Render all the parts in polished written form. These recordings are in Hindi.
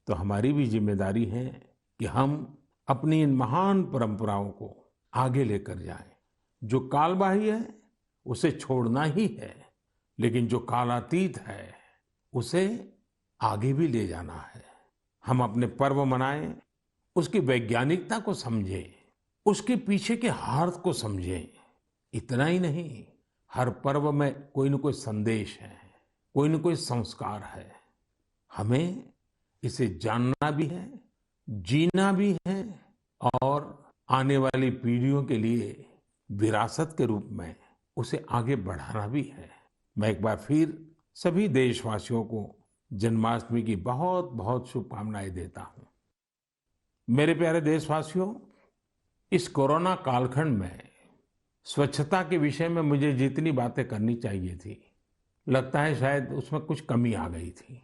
तो हमारी भी जिम्मेदारी है कि हम अपनी इन महान परंपराओं को आगे लेकर जाएं। जो कालबाह्य है उसे छोड़ना ही है, लेकिन जो कालातीत है उसे आगे भी ले जाना है। हम अपने पर्व मनाएं, उसकी वैज्ञानिकता को समझें, उसके पीछे के अर्थ को समझें। इतना ही नहीं, हर पर्व में कोई न कोई संदेश है, कोई न कोई संस्कार है। हमें इसे जानना भी है, जीना भी है और आने वाली पीढ़ियों के लिए विरासत के रूप में उसे आगे बढ़ाना भी है। मैं एक बार फिर सभी देशवासियों को जन्माष्टमी की बहुत बहुत शुभकामनाएं देता हूं। मेरे प्यारे देशवासियों, इस कोरोना कालखंड में स्वच्छता के विषय में मुझे जितनी बातें करनी चाहिए थी, लगता है शायद उसमें कुछ कमी आ गई थी।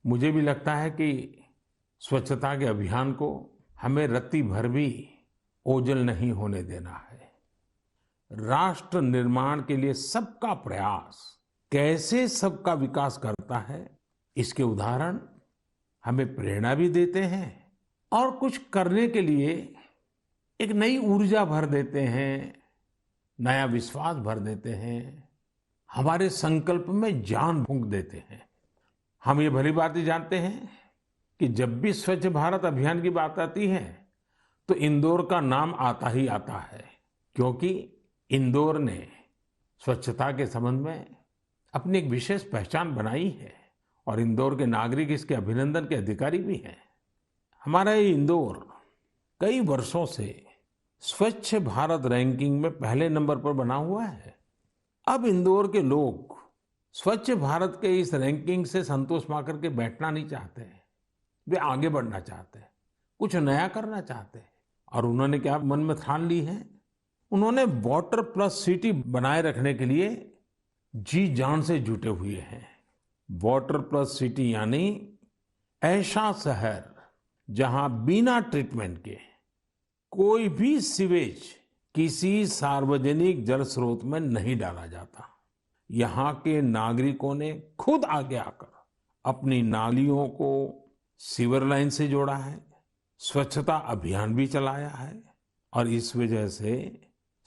मुझे भी लगता है कि स्वच्छता के अभियान को हमें रत्ती भर भी ओझल नहीं होने देना है। राष्ट्र निर्माण के लिए सबका प्रयास कैसे सबका विकास करता है, इसके उदाहरण हमें प्रेरणा भी देते हैं और कुछ करने के लिए एक नई ऊर्जा भर देते हैं, नया विश्वास भर देते हैं, हमारे संकल्प में जान फूंक देते हैं। हम ये भली बात ही जानते हैं कि जब भी स्वच्छ भारत अभियान की बात आती है तो इंदौर का नाम आता ही आता है, क्योंकि इंदौर ने स्वच्छता के संबंध में अपनी एक विशेष पहचान बनाई है और इंदौर के नागरिक इसके अभिनंदन के अधिकारी भी हैं। हमारा ये इंदौर कई वर्षों से स्वच्छ भारत रैंकिंग में पहले नंबर पर बना हुआ है। अब इंदौर के लोग स्वच्छ भारत के इस रैंकिंग से संतोष पाकर के बैठना नहीं चाहते हैं, वे आगे बढ़ना चाहते हैं, कुछ नया करना चाहते हैं। और उन्होंने क्या मन में ठान ली है, उन्होंने वाटर प्लस सिटी बनाए रखने के लिए जी जान से जुटे हुए हैं। वाटर प्लस सिटी यानी ऐसा शहर जहां बिना ट्रीटमेंट के कोई भी सीवेज किसी सार्वजनिक जल स्रोत में नहीं डाला जाता। यहाँ के नागरिकों ने खुद आगे आकर अपनी नालियों को सीवर लाइन से जोड़ा है, स्वच्छता अभियान भी चलाया है और इस वजह से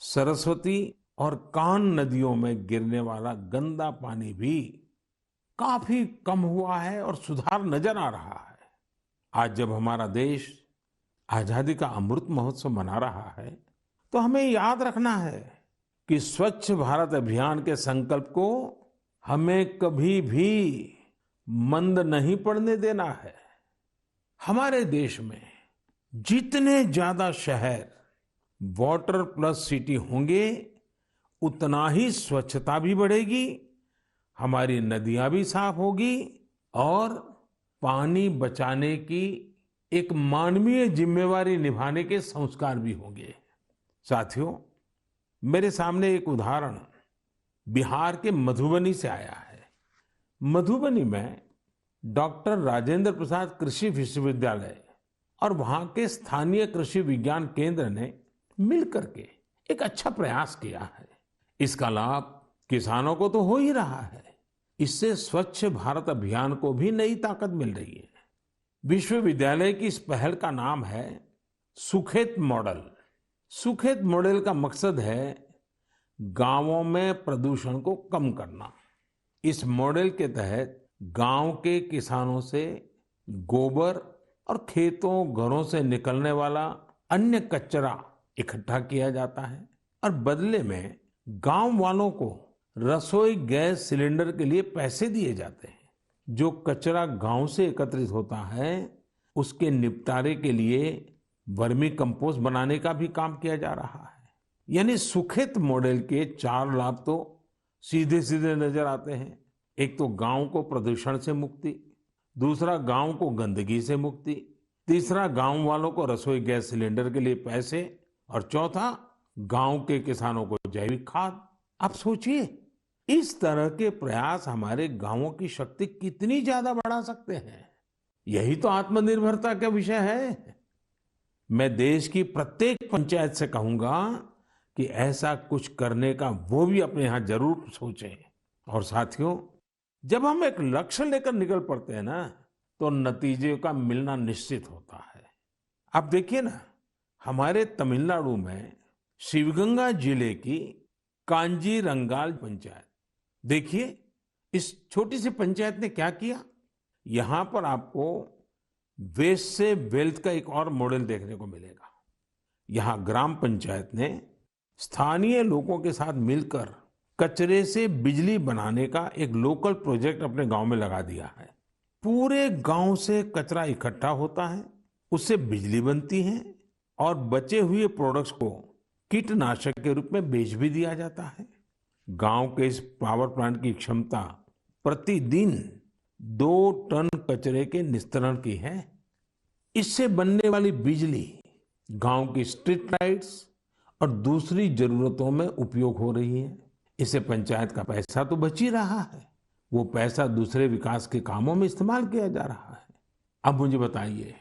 सरस्वती और कान नदियों में गिरने वाला गंदा पानी भी काफी कम हुआ है और सुधार नजर आ रहा है। आज जब हमारा देश आजादी का अमृत महोत्सव मना रहा है तो हमें याद रखना है कि स्वच्छ भारत अभियान के संकल्प को हमें कभी भी मंद नहीं पड़ने देना है। हमारे देश में जितने ज्यादा शहर वाटर प्लस सिटी होंगे, उतना ही स्वच्छता भी बढ़ेगी, हमारी नदियां भी साफ होगी और पानी बचाने की एक मानवीय जिम्मेवारी निभाने के संस्कार भी होंगे। साथियों, मेरे सामने एक उदाहरण बिहार के मधुबनी से आया है। मधुबनी में डॉक्टर राजेंद्र प्रसाद कृषि विश्वविद्यालय और वहां के स्थानीय कृषि विज्ञान केंद्र ने मिलकर के एक अच्छा प्रयास किया है। इसका लाभ किसानों को तो हो ही रहा है, इससे स्वच्छ भारत अभियान को भी नई ताकत मिल रही है। विश्वविद्यालय की इस पहल का नाम है सुखेत मॉडल। सुखेत मॉडल का मकसद है गांवों में प्रदूषण को कम करना। इस मॉडल के तहत गांव के किसानों से गोबर और खेतों घरों से निकलने वाला अन्य कचरा इकट्ठा किया जाता है और बदले में गांव वालों को रसोई गैस सिलेंडर के लिए पैसे दिए जाते हैं। जो कचरा गांव से एकत्रित होता है उसके निपटारे के लिए वर्मी कंपोस्ट बनाने का भी काम किया जा रहा है। यानी सुखेत मॉडल के 4 लाभ तो सीधे सीधे नजर आते हैं। एक तो गांव को प्रदूषण से मुक्ति, दूसरा गांव को गंदगी से मुक्ति, तीसरा गांव वालों को रसोई गैस सिलेंडर के लिए पैसे और चौथा गांव के किसानों को जैविक खाद। आप सोचिए, इस तरह के प्रयास हमारे गांवों की शक्ति कितनी ज्यादा बढ़ा सकते हैं। यही तो आत्मनिर्भरता का विषय है। मैं देश की प्रत्येक पंचायत से कहूंगा कि ऐसा कुछ करने का वो भी अपने यहाँ जरूर सोचें। और साथियों, जब हम एक लक्ष्य लेकर निकल पड़ते हैं ना, तो नतीजे का मिलना निश्चित होता है। आप देखिए ना, हमारे तमिलनाडु में शिवगंगा जिले की कांजीरंगाल पंचायत, देखिए इस छोटी सी पंचायत ने क्या किया। यहाँ पर आपको वेस्ट से वेल्थ का एक और मॉडल देखने को मिलेगा। यहाँ ग्राम पंचायत ने स्थानीय लोगों के साथ मिलकर कचरे से बिजली बनाने का एक लोकल प्रोजेक्ट अपने गांव में लगा दिया है। पूरे गांव से कचरा इकट्ठा होता है, उससे बिजली बनती है और बचे हुए प्रोडक्ट्स को कीटनाशक के रूप में बेच भी दिया जाता है। गांव के इस पावर प्लांट की क्षमता प्रतिदिन 2 टन कचरे के निस्तारण की है। इससे बनने वाली बिजली गांव की स्ट्रीट लाइट्स और दूसरी जरूरतों में उपयोग हो रही है। इससे पंचायत का पैसा तो बच ही रहा है, वो पैसा दूसरे विकास के कामों में इस्तेमाल किया जा रहा है। अब मुझे बताइए,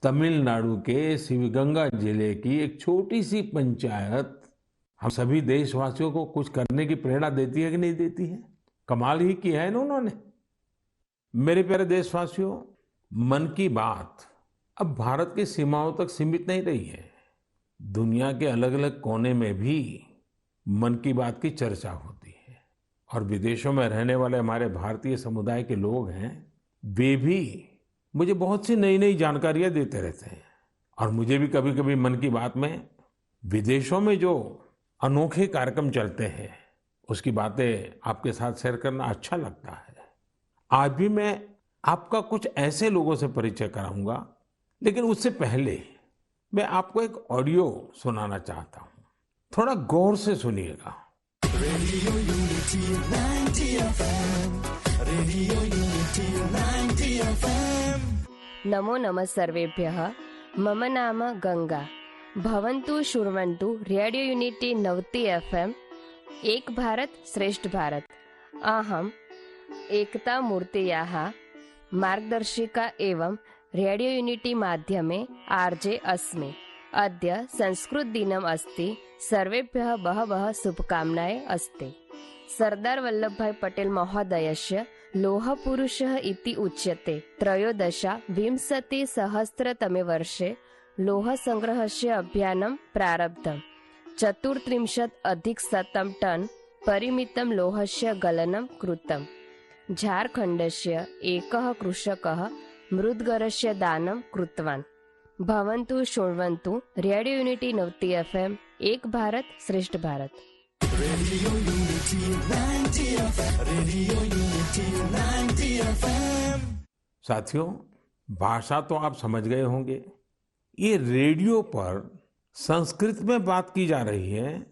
तमिलनाडु के शिवगंगा जिले की एक छोटी सी पंचायत हम सभी देशवासियों को कुछ करने की प्रेरणा देती है कि नहीं देती है? कमाल ही किया है ना उन्होंने। मेरे प्यारे देशवासियों, मन की बात अब भारत की सीमाओं तक सीमित नहीं रही है। दुनिया के अलग अलग कोने में भी मन की बात की चर्चा होती है और विदेशों में रहने वाले हमारे भारतीय समुदाय के लोग हैं, वे भी मुझे बहुत सी नई नई जानकारियां देते रहते हैं। और मुझे भी कभी कभी मन की बात में विदेशों में जो अनोखे कार्यक्रम चलते हैं उसकी बातें आपके साथ शेयर करना अच्छा लगता है। आज भी मैं आपका कुछ ऐसे लोगों से परिचय कराऊंगा, लेकिन उससे पहले मैं आपको एक ऑडियो सुनाना चाहता हूं। थोड़ा गौर से सुनिएगा। Radio unity 90 FM, radio unity 90 FM। नमो नमः सर्वेभ्यः। मम नाम गंगा। भवन्तु शृण्वन्तु रेडियो यूनिटी 90 FM, एक भारत श्रेष्ठ भारत। अहम् एकता मूर्तेयाः मार्गदर्शिका एवं रेडियो यूनिटी माध्यमे आर्जे अस्मि। अद्य संस्कृत दिनम् अस्ति। सर्वेभ्यः बहवः शुभकामनाः अस्ति। सरदार वल्लभभाई पटेल महोदयस्य लौहपुरुषः इति उच्यते। 13विंशतिसहस्रतमे वर्षे लौहसङ्ग्रहस्य अभियानं प्रारब्धम्। 34 टन् परिमितं लौहस्य गलनं कृतम्। झारखण्डस्य एकः कृषकः मृद्गरस्य दानं कृतवान्। भवन्तु शृण्वन्तु रेडियो यूनिटी 90 FM, एक भारत श्रेष्ठ Bharat. Radio unity 90 FM, radio unity 90 FM। साथियों, भाषा तो आप समझ गए होंगे। ये रेडियो पर संस्कृत में बात की जा रही है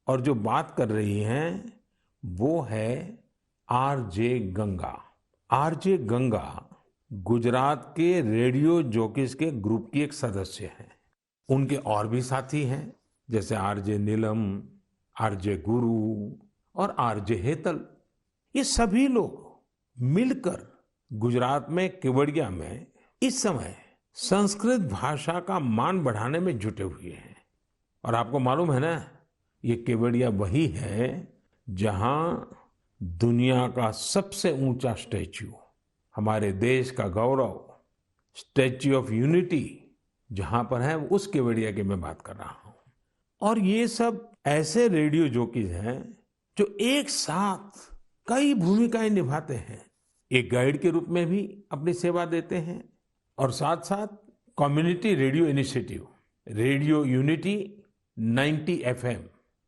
और जो बात कर रही हैं वो है आरजे गंगा। आरजे गंगा गुजरात के रेडियो जॉकीज के ग्रुप की एक सदस्य हैं। उनके और भी साथी हैं, जैसे आरजे नीलम, आरजे गुरु और आरजे हेतल। ये सभी लोग मिलकर गुजरात में केवड़िया में इस समय संस्कृत भाषा का मान बढ़ाने में जुटे हुए हैं। और आपको मालूम है ना, ये केवड़िया वही है जहां दुनिया का सबसे ऊंचा स्टैच्यू, हमारे देश का गौरव, स्टैच्यू ऑफ यूनिटी जहां पर है, उस केवड़िया की मैं बात कर रहा हूं। और ये सब ऐसे रेडियो जॉकीज हैं जो एक साथ कई भूमिकाएं निभाते हैं। एक गाइड के रूप में भी अपनी सेवा देते हैं और साथ साथ community radio initiative radio unity 90 FM,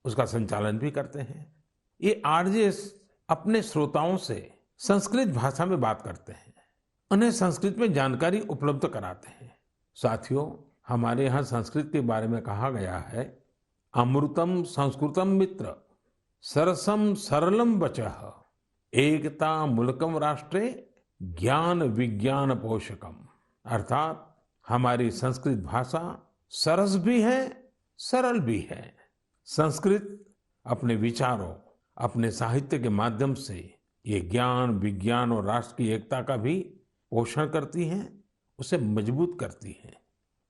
उसका संचालन भी करते हैं। ये आरजेस अपने श्रोताओं से संस्कृत भाषा में बात करते हैं, उन्हें संस्कृत में जानकारी उपलब्ध कराते हैं। साथियों, हमारे यहाँ संस्कृत के बारे में कहा गया है, अमृतम संस्कृतम मित्र सरसम सरलम वचः एकता मूलकम राष्ट्रे ज्ञान विज्ञान पोषकम। अर्थात हमारी संस्कृत भाषा सरस भी है, सरल भी है। संस्कृत अपने विचारों, अपने साहित्य के माध्यम से ये ज्ञान विज्ञान और राष्ट्र की एकता का भी पोषण करती है, उसे मजबूत करती है।